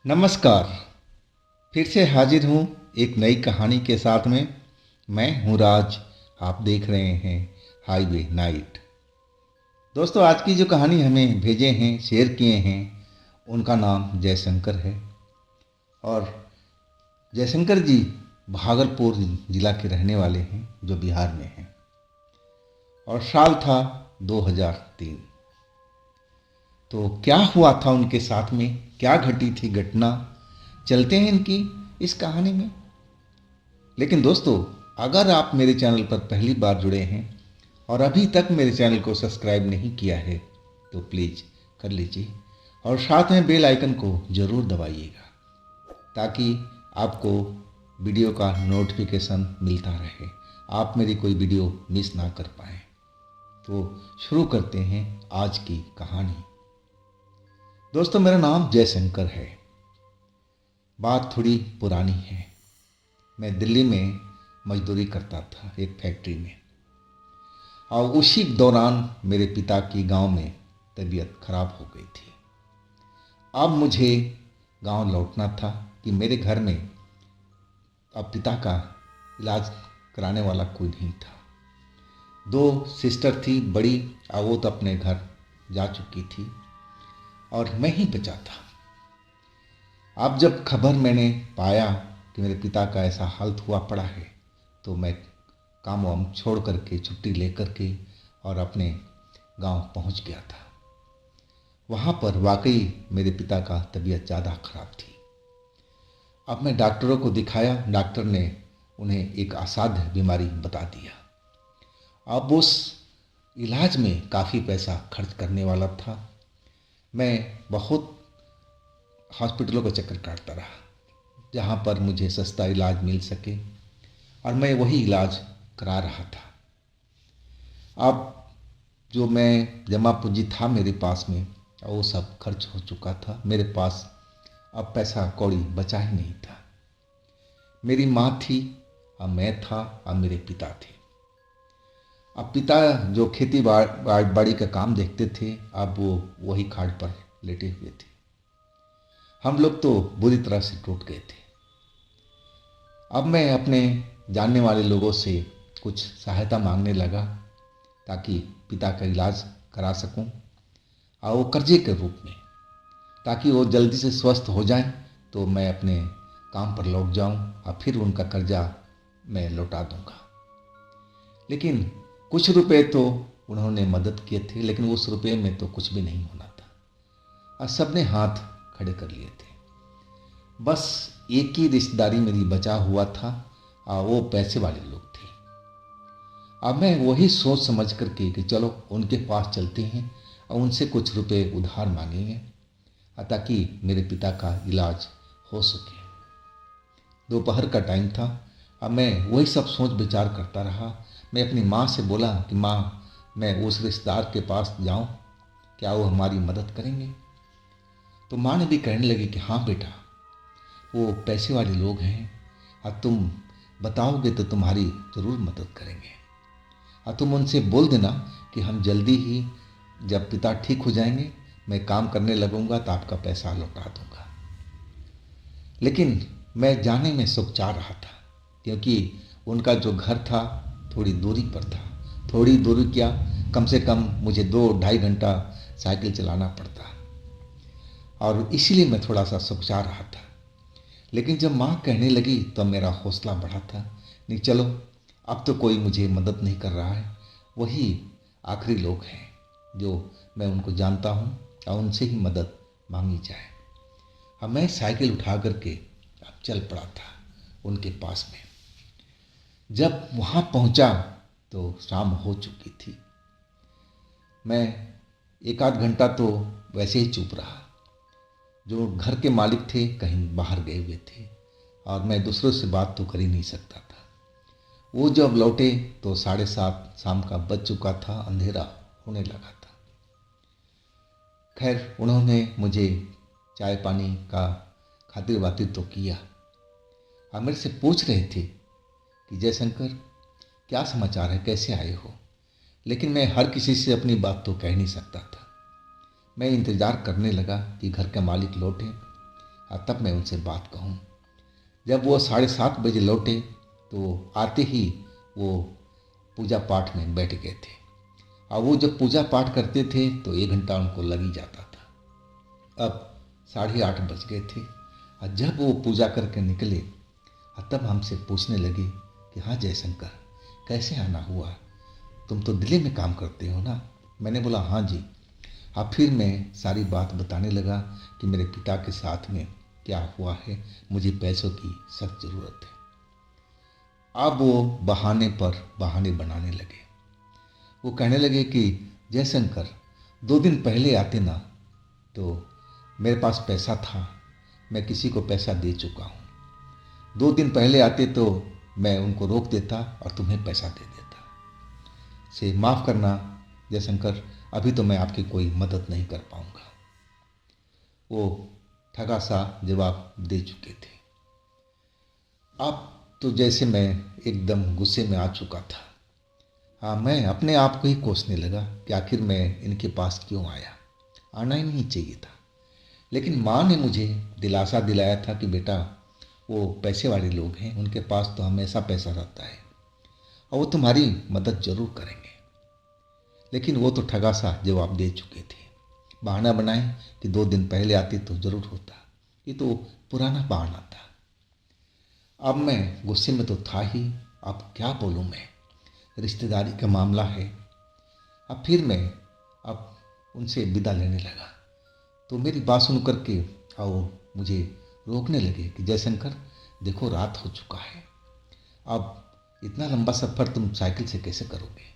नमस्कार। फिर से हाजिर हूँ एक नई कहानी के साथ में। मैं हूँ राज। आप देख रहे हैं हाईवे नाइट। दोस्तों, आज की जो कहानी हमें भेजे हैं, शेयर किए हैं, उनका नाम जयशंकर है। और जयशंकर जी भागलपुर ज़िला के रहने वाले हैं, जो बिहार में हैं। और साल था 2003। तो क्या हुआ था उनके साथ में, क्या घटी थी घटना, चलते हैं इनकी इस कहानी में। लेकिन दोस्तों, अगर आप मेरे चैनल पर पहली बार जुड़े हैं और अभी तक मेरे चैनल को सब्सक्राइब नहीं किया है तो प्लीज़ कर लीजिए और साथ में बेल आइकन को ज़रूर दबाइएगा ताकि आपको वीडियो का नोटिफिकेशन मिलता रहे, आप मेरी कोई वीडियो मिस ना कर पाएँ। तो शुरू करते हैं आज की कहानी। दोस्तों, मेरा नाम जयशंकर है। बात थोड़ी पुरानी है। मैं दिल्ली में मजदूरी करता था एक फैक्ट्री में, और उसी दौरान मेरे पिता की गांव में तबीयत खराब हो गई थी। अब मुझे गांव लौटना था कि मेरे घर में अब पिता का इलाज कराने वाला कोई नहीं था। दो सिस्टर थी बड़ी, और वो तो अपने घर जा चुकी थी और मैं ही बचा था। अब जब खबर मैंने पाया कि मेरे पिता का ऐसा हालत हुआ पड़ा है, तो मैं काम वाम छोड़ करके, छुट्टी लेकर के और अपने गांव पहुंच गया था। वहां पर वाकई मेरे पिता का तबीयत ज़्यादा खराब थी। अब मैं डॉक्टरों को दिखाया। डॉक्टर ने उन्हें एक असाध्य बीमारी बता दिया। अब उस इलाज में काफ़ी पैसा खर्च करने वाला था। मैं बहुत हॉस्पिटलों का चक्कर काटता रहा जहाँ पर मुझे सस्ता इलाज मिल सके, और मैं वही इलाज करा रहा था। अब जो मैं जमा पूंजी था मेरे पास में, वो सब खर्च हो चुका था। मेरे पास अब पैसा कौड़ी बचा ही नहीं था। मेरी माँ थी, और मैं था, और मेरे पिता थे। अब पिता जो खेती बाड़ी का काम देखते थे, अब वो वही खाट पर लेटे हुए थे। हम लोग तो बुरी तरह से टूट गए थे। अब मैं अपने जानने वाले लोगों से कुछ सहायता मांगने लगा ताकि पिता का इलाज करा सकूं, और वो कर्जे के रूप में, ताकि वो जल्दी से स्वस्थ हो जाएं तो मैं अपने काम पर लौट जाऊं और फिर उनका कर्जा मैं लौटा दूंगा। लेकिन कुछ रुपए तो उन्होंने मदद किए थे, लेकिन उस रुपये में तो कुछ भी नहीं होना था, और सबने हाथ खड़े कर लिए थे। बस एक ही रिश्तेदारी मेरी बचा हुआ था, और वो पैसे वाले लोग थे। अब मैं वही सोच समझ करके कि चलो उनके पास चलते हैं और उनसे कुछ रुपए उधार मांगेंगे ताकि मेरे पिता का इलाज हो सके। दोपहर का टाइम था। अब मैं वही सब सोच विचार करता रहा। मैं अपनी माँ से बोला कि माँ, मैं उस रिश्तेदार के पास जाऊँ, क्या वो हमारी मदद करेंगे? तो माँ ने भी कहने लगी कि हाँ बेटा, वो पैसे वाले लोग हैं, और तुम बताओगे तो तुम्हारी ज़रूर मदद करेंगे। और तुम उनसे बोल देना कि हम जल्दी ही, जब पिता ठीक हो जाएंगे, मैं काम करने लगूंगा तो आपका पैसा लौटा दूंगा। लेकिन मैं जाने में सोचा रहा था, क्योंकि उनका जो घर था थोड़ी दूरी पर था। थोड़ी दूरी क्या, कम से कम मुझे 2-2.5 घंटा साइकिल चलाना पड़ता, और इसीलिए मैं थोड़ा सा सोचा रहा था। लेकिन जब माँ कहने लगी तो मेरा हौसला बढ़ा था। नहीं, चलो, अब तो कोई मुझे मदद नहीं कर रहा है, वही आखिरी लोग हैं जो मैं उनको जानता हूँ, और उनसे ही मदद मांगी जाए। अब मैं साइकिल उठा करके अब चल पड़ा था उनके पास में। जब वहाँ पहुँचा तो शाम हो चुकी थी। मैं 1-8 घंटा तो वैसे ही चुप रहा। जो घर के मालिक थे कहीं बाहर गए हुए थे, और मैं दूसरों से बात तो कर ही नहीं सकता था। वो जब लौटे तो 7:30 शाम का बज चुका था, अंधेरा होने लगा था। खैर, उन्होंने मुझे चाय पानी का खातिर वातिर तो किया, और मेरे से पूछ रहे थे कि जयशंकर, क्या समाचार है, कैसे आए हो? लेकिन मैं हर किसी से अपनी बात तो कह नहीं सकता था। मैं इंतज़ार करने लगा कि घर का मालिक लौटे, तब मैं उनसे बात कहूँ। जब वो 7:30 बजे लौटे तो आते ही वो पूजा पाठ में बैठ गए थे। और वो जब पूजा पाठ करते थे तो 1 घंटा उनको लग ही जाता था। अब 8:30 बज गए थे और जब वो पूजा करके निकले तब हमसे पूछने लगे कि हाँ जयशंकर, कैसे आना हुआ, तुम तो दिल्ली में काम करते हो ना। मैंने बोला हाँ जी। अब फिर मैं सारी बात बताने लगा कि मेरे पिता के साथ में क्या हुआ है, मुझे पैसों की सख्त ज़रूरत है। अब वो बहाने पर बहाने बनाने लगे। वो कहने लगे कि जयशंकर, 2 दिन पहले आते ना तो मेरे पास पैसा था, मैं किसी को पैसा दे चुका हूँ। 2 दिन पहले आते तो मैं उनको रोक देता और तुम्हें पैसा दे देता। से माफ़ करना जयशंकर, अभी तो मैं आपकी कोई मदद नहीं कर पाऊँगा। वो ठगा सा जवाब दे चुके थे। अब तो जैसे मैं एकदम गुस्से में आ चुका था। हाँ, मैं अपने आप को ही कोसने लगा कि आखिर मैं इनके पास क्यों आया, आना ही नहीं चाहिए था। लेकिन माँ ने मुझे दिलासा दिलाया था कि बेटा, वो पैसे वाले लोग हैं, उनके पास तो हमेशा पैसा रहता है और वो तुम्हारी मदद ज़रूर करेंगे। लेकिन वो तो ठगा सा जवाब दे चुके थे। बहाना बनाए कि 2 दिन पहले आते तो ज़रूर होता। ये तो पुराना बहाना था। अब मैं गुस्से में तो था ही, अब क्या बोलूँ मैं, रिश्तेदारी का मामला है। अब फिर मैं अब उनसे विदा लेने लगा तो मेरी बात सुन कर के वो मुझे रोकने लगे कि जयशंकर देखो, रात हो चुका है, अब इतना लंबा सफ़र तुम साइकिल से कैसे करोगे।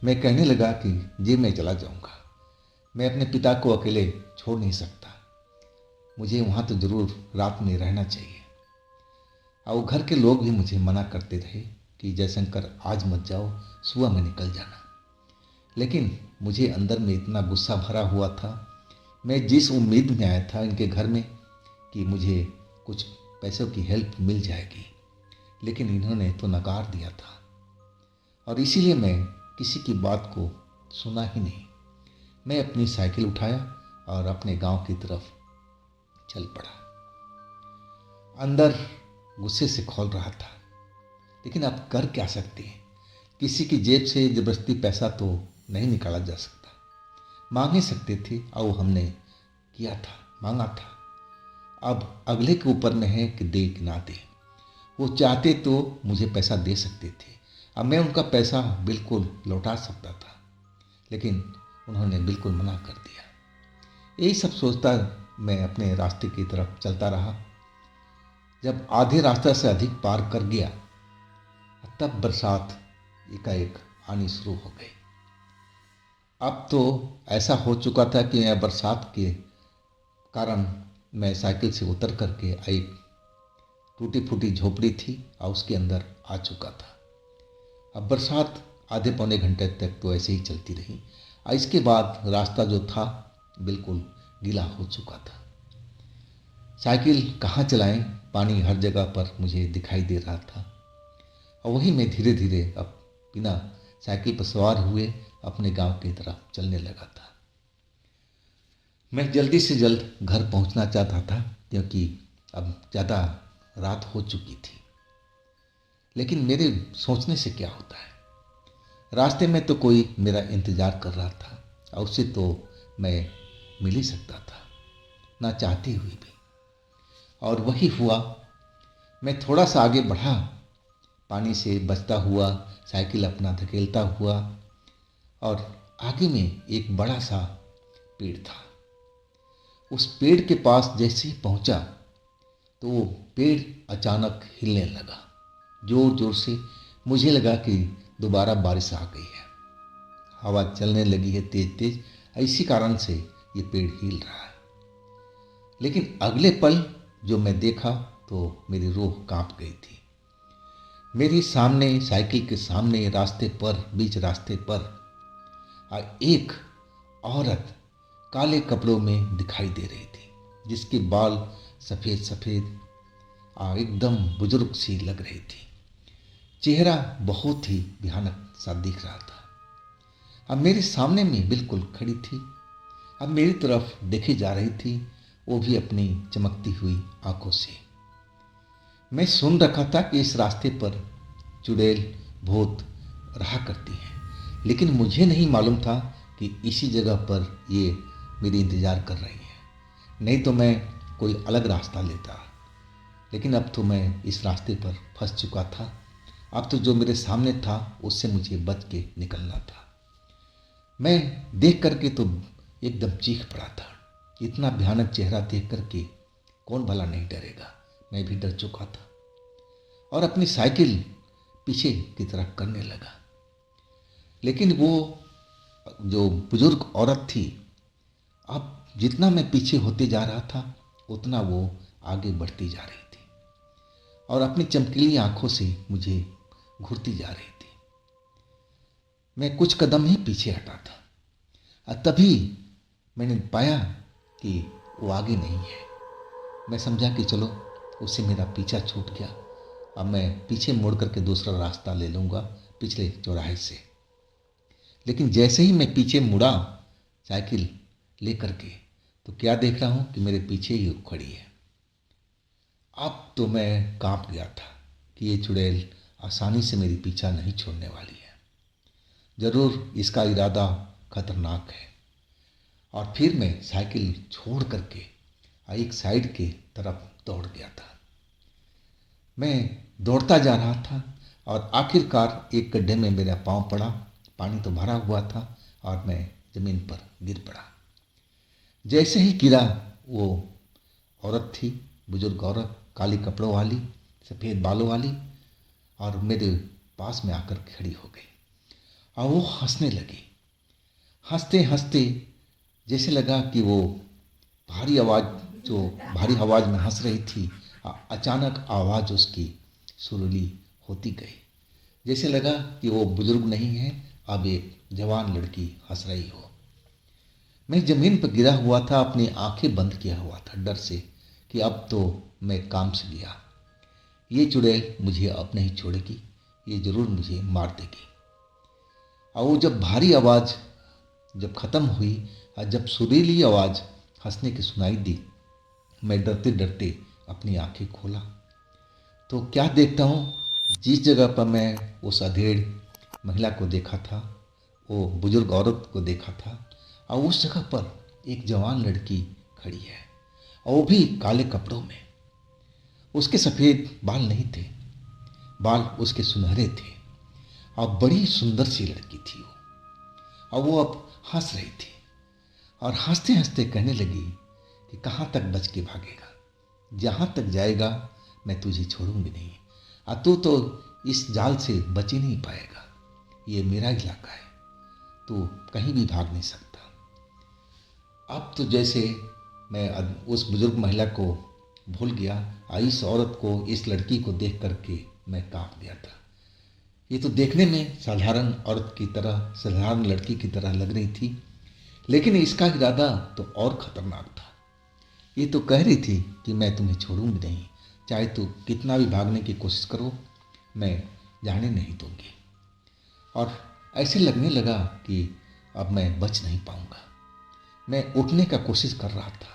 मैं कहने लगा कि जी मैं चला जाऊंगा, मैं अपने पिता को अकेले छोड़ नहीं सकता, मुझे वहाँ तो ज़रूर रात में रहना चाहिए। और घर के लोग भी मुझे मना करते रहे कि जयशंकर आज मत जाओ, सुबह में निकल जाना। लेकिन मुझे अंदर में इतना गुस्सा भरा हुआ था। मैं जिस उम्मीद में आया था इनके घर में कि मुझे कुछ पैसों की हेल्प मिल जाएगी, लेकिन इन्होंने तो नकार दिया था। और इसीलिए मैं किसी की बात को सुना ही नहीं। मैं अपनी साइकिल उठाया और अपने गांव की तरफ चल पड़ा। अंदर गुस्से से खौल रहा था, लेकिन अब कर क्या सकते हैं। किसी की जेब से ज़बरदस्ती पैसा तो नहीं निकाला जा सकता। मांग ही सकते थे और वो हमने किया था, मांगा था। अब अगले के ऊपर में है कि दे कि ना दे। वो चाहते तो मुझे पैसा दे सकते थे, अब मैं उनका पैसा बिल्कुल लौटा सकता था, लेकिन उन्होंने बिल्कुल मना कर दिया। यही सब सोचता मैं अपने रास्ते की तरफ चलता रहा। जब आधे रास्ते से अधिक पार कर गया तब बरसात एकाएक आनी शुरू हो गई। अब तो ऐसा हो चुका था कि मैं बरसात के कारण मैं साइकिल से उतर करके एक टूटी फूटी झोपड़ी थी और उसके अंदर आ चुका था। अब बरसात आधे पौने घंटे तक तो ऐसे ही चलती रही और इसके बाद रास्ता जो था बिल्कुल गीला हो चुका था। साइकिल कहाँ चलाएं, पानी हर जगह पर मुझे दिखाई दे रहा था। और वही मैं धीरे धीरे अब बिना साइकिल पर सवार हुए अपने गांव की तरफ चलने लगा था। मैं जल्दी से जल्द घर पहुंचना चाहता था क्योंकि अब ज़्यादा रात हो चुकी थी। लेकिन मेरे सोचने से क्या होता है, रास्ते में तो कोई मेरा इंतज़ार कर रहा था और उससे तो मैं मिल ही सकता था, ना चाहते हुए भी। और वही हुआ। मैं थोड़ा सा आगे बढ़ा, पानी से बचता हुआ, साइकिल अपना धकेलता हुआ, और आगे में एक बड़ा सा पेड़ था। उस पेड़ के पास जैसे ही पहुंचा तो वो पेड़ अचानक हिलने लगा जोर जोर से। मुझे लगा कि दोबारा बारिश आ गई है, हवा चलने लगी है तेज तेज, इसी कारण से ये पेड़ हिल रहा है। लेकिन अगले पल जो मैं देखा तो मेरी रूह कांप गई थी। मेरे सामने, साइकिल के सामने रास्ते पर, बीच रास्ते पर एक औरत काले कपड़ों में दिखाई दे रही थी, जिसके बाल सफ़ेद सफ़ेद एकदम बुजुर्ग सी लग रही थी। चेहरा बहुत ही भयानक सा दिख रहा था। अब मेरे सामने में बिल्कुल खड़ी थी, अब मेरी तरफ देखी जा रही थी वो भी अपनी चमकती हुई आंखों से। मैं सुन रखा था कि इस रास्ते पर चुड़ैल भूत रहा करती हैं, लेकिन मुझे नहीं मालूम था कि इसी जगह पर ये मेरी इंतज़ार कर रही हैं। नहीं तो मैं कोई अलग रास्ता लेता, लेकिन अब तो मैं इस रास्ते पर फंस चुका था। अब तो जो मेरे सामने था उससे मुझे बच के निकलना था। मैं देख करके तो एकदम चीख पड़ा था। इतना भयानक चेहरा देख करके कौन भला नहीं डरेगा। मैं भी डर चुका था और अपनी साइकिल पीछे की तरफ करने लगा। लेकिन वो जो बुजुर्ग औरत थी, अब जितना मैं पीछे होते जा रहा था उतना वो आगे बढ़ती जा रही थी और अपनी चमकीली आंखों से मुझे घूरती जा रही थी। मैं कुछ कदम ही पीछे हटा था और तभी मैंने पाया कि वो आगे नहीं है। मैं समझा कि चलो उससे मेरा पीछा छूट गया। अब मैं पीछे मुड़ करके दूसरा रास्ता ले लूँगा पिछले चौराहे से। लेकिन जैसे ही मैं पीछे मुड़ा साइकिल ले करके, तो क्या देख रहा हूँ कि मेरे पीछे ही वो खड़ी है। अब तो मैं कांप गया था कि ये चुड़ैल आसानी से मेरी पीछा नहीं छोड़ने वाली है। ज़रूर इसका इरादा खतरनाक है। और फिर मैं साइकिल छोड़ करके एक साइड के तरफ दौड़ गया था। मैं दौड़ता जा रहा था और आखिरकार एक गड्ढे में मेरा पाँव पड़ा। पानी तो भरा हुआ था और मैं ज़मीन पर गिर पड़ा। जैसे ही गिरा, वो औरत थी, बुजुर्ग औरत, काली कपड़ों वाली, सफ़ेद बालों वाली, और मेरे पास में आकर खड़ी हो गई और वो हंसने लगी। हंसते हंसते जैसे लगा कि वो भारी आवाज़ जो भारी आवाज़ में हंस रही थी, अचानक आवाज़ उसकी सुरीली होती गई। जैसे लगा कि वो बुजुर्ग नहीं है, अब एक जवान लड़की हंस रही हो। मैं ज़मीन पर गिरा हुआ था, अपनी आंखें बंद किया हुआ था डर से कि अब तो मैं काम से गया। ये चुड़ैल मुझे अब नहीं छोड़ेगी, ये ज़रूर मुझे मार देगी। और वो जब भारी आवाज़ जब ख़त्म हुई और जब सुरीली आवाज़ हंसने की सुनाई दी, मैं डरते डरते अपनी आंखें खोला तो क्या देखता हूँ, जिस जगह पर मैं उस अधेड़ महिला को देखा था, वो बुजुर्ग औरत को देखा था, और उस जगह पर एक जवान लड़की खड़ी है और वो भी काले कपड़ों में। उसके सफ़ेद बाल नहीं थे, बाल उसके सुनहरे थे और बड़ी सुंदर सी लड़की थी वो। और वो अब हंस रही थी और हंसते हंसते कहने लगी कि कहाँ तक बच के भागेगा, जहाँ तक जाएगा मैं तुझे छोड़ूंगी नहीं, और तू तो इस जाल से बच ही नहीं पाएगा। ये मेरा इलाका है, तू कहीं भी भाग नहीं सकता। अब तो जैसे मैं उस बुजुर्ग महिला को भूल गया, इस औरत को, इस लड़की को देख करके मैं कांप गया था। ये तो देखने में साधारण औरत की तरह, साधारण लड़की की तरह लग रही थी, लेकिन इसका इरादा तो और खतरनाक था। ये तो कह रही थी कि मैं तुम्हें छोड़ूंगी नहीं, चाहे तू कितना भी भागने की कोशिश करो, मैं जाने नहीं दूंगी। और ऐसे लगने लगा कि अब मैं बच नहीं पाऊंगा। मैं उठने का कोशिश कर रहा था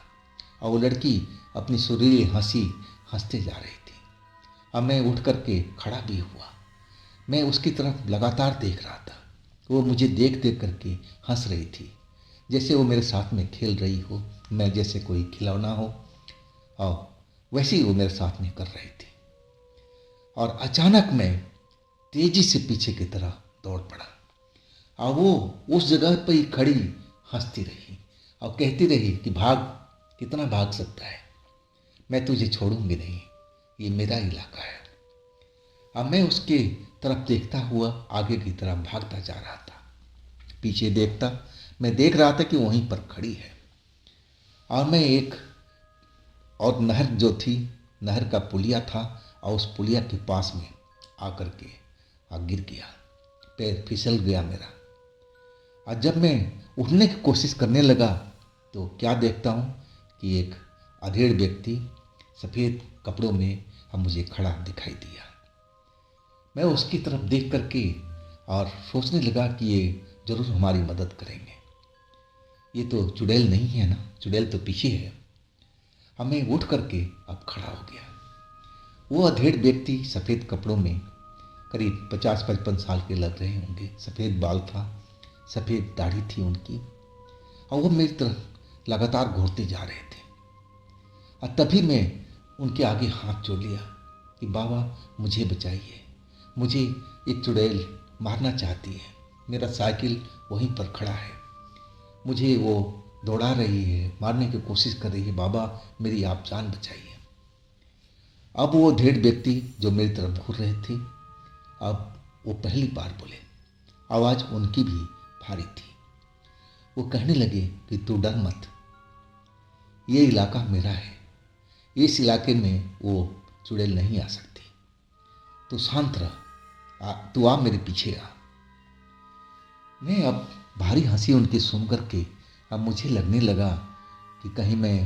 और वो लड़की अपनी सुरीली हंसी हंसते जा रही थी। अब मैं उठ करके खड़ा भी हुआ। मैं उसकी तरफ लगातार देख रहा था। वो मुझे देख देख करके हंस रही थी, जैसे वो मेरे साथ में खेल रही हो, मैं जैसे कोई खिलौना हो, और वैसे ही वो मेरे साथ में कर रही थी। और अचानक मैं तेजी से पीछे की तरफ दौड़ पड़ा और वो उस जगह पर ही खड़ी हंसती रही और कहती रही कि भाग, कितना भाग सकता है, मैं तुझे छोड़ूंगी नहीं, ये मेरा इलाका है। अब मैं उसके तरफ देखता हुआ आगे की तरफ भागता जा रहा था। पीछे देखता, मैं देख रहा था कि वहीं पर खड़ी है और मैं एक और नहर जो थी, नहर का पुलिया था और उस पुलिया के पास में आकर के गिर गया, पैर फिसल गया मेरा। और जब मैं उठने की कोशिश करने लगा तो क्या देखता हूँ कि एक अधेड़ व्यक्ति सफ़ेद कपड़ों में अब मुझे खड़ा दिखाई दिया। मैं उसकी तरफ देख करके और सोचने लगा कि ये ज़रूर हमारी मदद करेंगे। ये तो चुड़ैल नहीं है ना, चुड़ैल तो पीछे है। अब मैं उठ करके अब खड़ा हो गया। वो अधेड़ व्यक्ति सफ़ेद कपड़ों में करीब 50-55 साल के लग रहे होंगे। सफ़ेद बाल था, सफ़ेद दाढ़ी थी उनकी, और वो मेरी तरफ लगातार घूरते जा रहे थे। और तभी मैं उनके आगे हाथ जोड़ लिया कि बाबा मुझे बचाइए, मुझे एक चुड़ैल मारना चाहती है, मेरा साइकिल वहीं पर खड़ा है, मुझे वो दौड़ा रही है, मारने की कोशिश कर रही है, बाबा मेरी आप जान बचाइए। अब वो ढेर व्यक्ति जो मेरी तरफ घूर रहे थे, अब वो पहली बार बोले। आवाज़ उनकी भी भारी थी। वो कहने लगे कि तू डर मत, ये इलाका मेरा है, इस इलाके में वो चुड़ैल नहीं आ सकती, तू शांत रह, तू आ मेरे पीछे आ। मैं अब भारी हंसी उनकी सुन करके अब मुझे लगने लगा कि कहीं मैं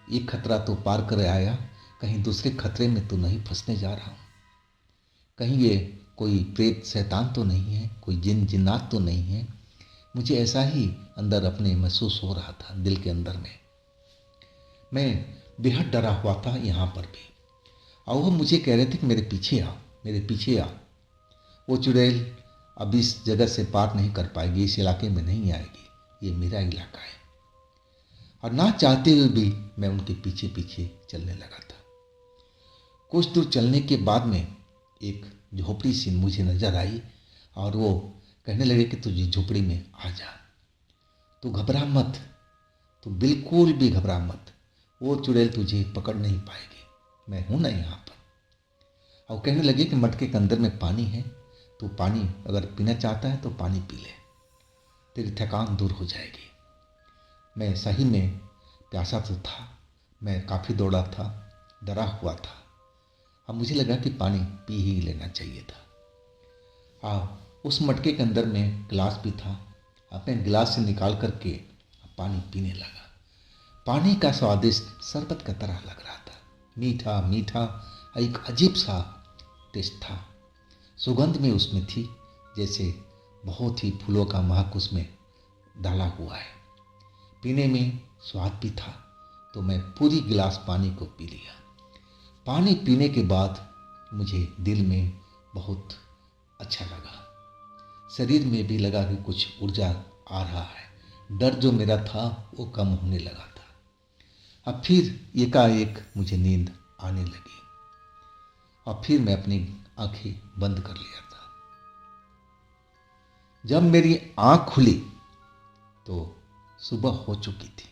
एक खतरा तो पार कर आया, कहीं दूसरे खतरे में तो नहीं फंसने जा रहा हूँ, कहीं ये कोई प्रेत शैतान तो नहीं है, कोई जिन जिन्नात तो नहीं है। मुझे ऐसा ही अंदर अपने महसूस हो रहा था, दिल के अंदर में। मैं बेहद डरा हुआ था यहाँ पर भी, और वो मुझे कह रहे थे कि मेरे पीछे आ, मेरे पीछे आ, वो चुड़ैल अब इस जगह से पार नहीं कर पाएगी, इस इलाके में नहीं आएगी, ये मेरा इलाका है। और ना चाहते हुए भी मैं उनके पीछे पीछे चलने लगा था। कुछ दूर चलने के बाद में एक झोपड़ी सी मुझे नजर आई, और वो कहने लगे कि तुझे झोपड़ी में आ जा, तू घबरा मत, तू बिल्कुल भी घबरा मत, वो चुड़ैल तुझे पकड़ नहीं पाएगी, मैं हूं ना यहाँ पर। और कहने लगे कि मटके के अंदर में पानी है, तू पानी अगर पीना चाहता है तो पानी पी ले, तेरी थकान दूर हो जाएगी। मैं सही में प्यासा तो था, मैं काफ़ी दौड़ा था, डरा हुआ था। अब मुझे लगा कि पानी पी ही लेना चाहिए था। उस मटके के अंदर में गिलास भी था, अब मैं गिलास से निकाल करके पानी पीने लगा। पानी का स्वादिष्ट शरबत का तरह लग रहा था, मीठा मीठा, एक अजीब सा टेस्ट था। सुगंध में उसमें थी, जैसे बहुत ही फूलों का महक उसमें डाला हुआ है। पीने में स्वाद भी था, तो मैं पूरी गिलास पानी को पी लिया। पानी पीने के बाद मुझे दिल में बहुत अच्छा लगा, शरीर में भी लगा कि कुछ ऊर्जा आ रहा है, डर जो मेरा था वो कम होने लगा था। अब फिर एकाएक मुझे नींद आने लगी, और फिर मैं अपनी आंखें बंद कर लिया था। जब मेरी आंख खुली तो सुबह हो चुकी थी,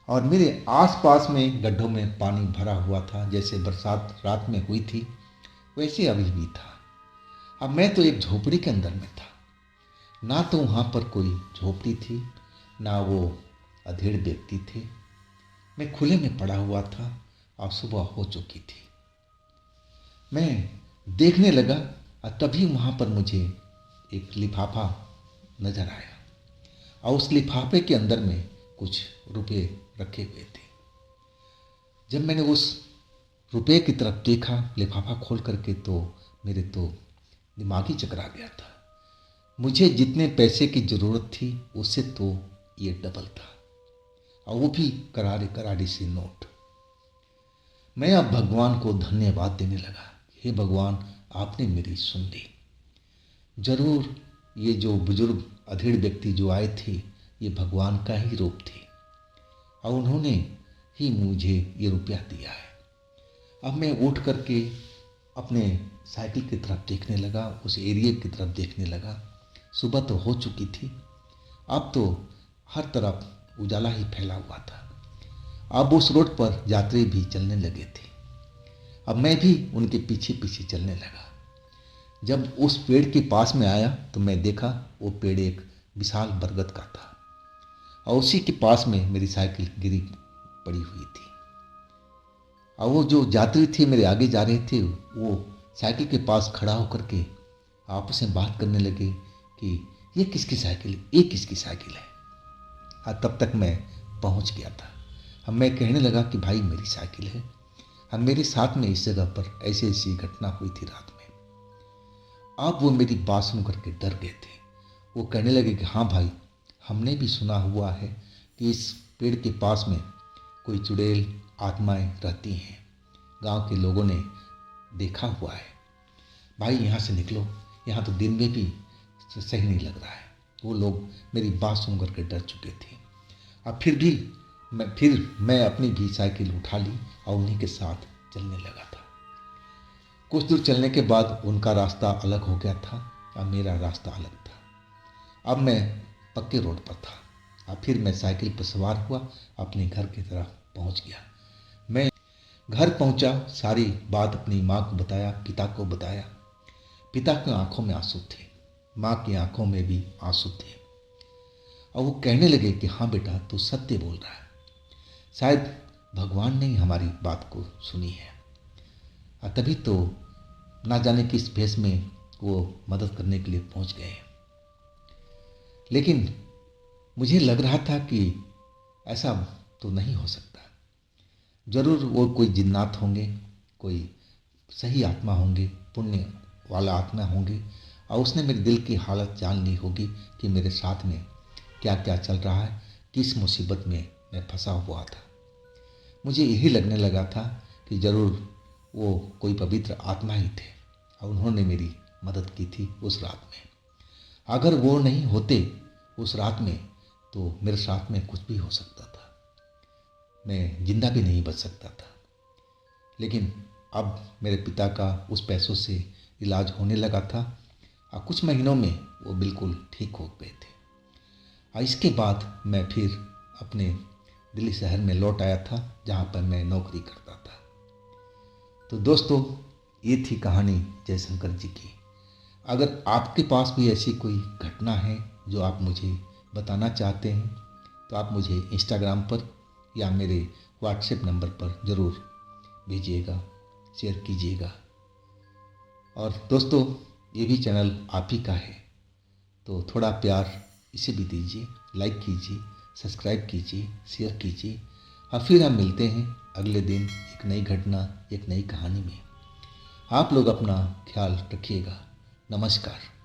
और मेरे आसपास में गड्ढों में पानी भरा हुआ था, जैसे बरसात रात में हुई थी वैसे अभी भी था। अब मैं तो एक झोपड़ी के अंदर में था, ना तो वहाँ पर कोई झोपड़ी थी, ना वो अधेड़ व्यक्ति थे। मैं खुले में पड़ा हुआ था, और सुबह हो चुकी थी। मैं देखने लगा, और तभी वहाँ पर मुझे एक लिफाफा नजर आया, और उस लिफाफे के अंदर में कुछ रुपए रखे हुए थे। जब मैंने उस रुपए की तरफ देखा लिफाफा खोल करके, तो मेरे तो दिमाग ही चकरा गया था। मुझे जितने पैसे की ज़रूरत थी उससे तो ये डबल था, और वो भी करारे करारे से नोट। मैं अब भगवान को धन्यवाद देने लगा, हे भगवान आपने मेरी सुन ली। जरूर ये जो बुजुर्ग अधेड़ व्यक्ति जो आए थे ये भगवान का ही रूप थे, और उन्होंने ही मुझे ये रुपया दिया है। अब मैं उठ करके अपने साइकिल की तरफ देखने लगा, उस एरिया की तरफ देखने लगा। सुबह तो हो चुकी थी, अब तो हर तरफ उजाला ही फैला हुआ था। अब उस रोड पर यात्री भी चलने लगे थे, अब मैं भी उनके पीछे पीछे चलने लगा। जब उस पेड़ के पास में आया तो मैं देखा वो पेड़ एक विशाल बरगद का था, और उसी के पास में मेरी साइकिल गिरी पड़ी हुई थी। और वो जो यात्री थे मेरे आगे जा रहे थे, वो साइकिल के पास खड़ा होकर के आपस में बात करने लगे कि ये किसकी साइकिल है, ये किसकी साइकिल है। हाँ, तब तक मैं पहुंच गया था। अब मैं कहने लगा कि भाई मेरी साइकिल है, अब मेरे साथ में इस जगह पर ऐसी ऐसी घटना हुई थी रात में। अब वो मेरी बात सुन करके डर गए थे। वो कहने लगे कि हाँ भाई, हमने भी सुना हुआ है कि इस पेड़ के पास में कोई चुड़ैल आत्माएं रहती हैं। गांव के लोगों ने देखा हुआ है। भाई यहाँ से निकलो, यहाँ तो दिन में भी सही नहीं लग रहा है। वो लोग मेरी बात सुन करके डर चुके थे। अब फिर मैं अपनी भी साइकिल उठा ली और उन्हीं के साथ चलने लगा था। कुछ दूर चलने के बाद उनका रास्ता अलग हो गया था और मेरा रास्ता अलग था। अब मैं पक्के रोड पर था। अब फिर मैं साइकिल पर सवार हुआ, अपने घर की तरफ पहुंच गया। मैं घर पहुंचा, सारी बात अपनी माँ को बताया, पिता को बताया। पिता की आंखों में आंसू थे, माँ की आंखों में भी आंसू थे। और वो कहने लगे कि हाँ बेटा, तू सत्य बोल रहा है। शायद भगवान ने ही हमारी बात को सुनी है। और तभी तो ना जाने किस भेष में वो मदद करने के लिए पहुंच गए। लेकिन मुझे लग रहा था कि ऐसा तो नहीं हो सकता। जरूर वो कोई जिन्नात होंगे, कोई सही आत्मा होंगे, पुण्य वाला आत्मा होंगे, और उसने मेरे दिल की हालत जान ली होगी कि मेरे साथ में क्या क्या चल रहा है, किस मुसीबत में मैं फंसा हुआ था। मुझे यही लगने लगा था कि ज़रूर वो कोई पवित्र आत्मा ही थे और उन्होंने मेरी मदद की थी उस रात में। अगर वो नहीं होते उस रात में तो मेरे साथ में कुछ भी हो सकता था, मैं जिंदा भी नहीं बच सकता था। लेकिन अब मेरे पिता का उस पैसों से इलाज होने लगा था और कुछ महीनों में वो बिल्कुल ठीक हो गए थे। और इसके बाद मैं फिर अपने दिल्ली शहर में लौट आया था, जहाँ पर मैं नौकरी करता था। तो दोस्तों, ये थी कहानी जयशंकर जी की। अगर आपके पास भी ऐसी कोई घटना है जो आप मुझे बताना चाहते हैं तो आप मुझे इंस्टाग्राम पर या मेरे व्हाट्सएप नंबर पर ज़रूर भेजिएगा, शेयर कीजिएगा। और दोस्तों, ये भी चैनल आप ही का है, तो थोड़ा प्यार इसे भी दीजिए, लाइक कीजिए, सब्सक्राइब कीजिए, शेयर कीजिए। और फिर हम मिलते हैं अगले दिन एक नई घटना, एक नई कहानी में। आप लोग अपना ख्याल रखिएगा। नमस्कार।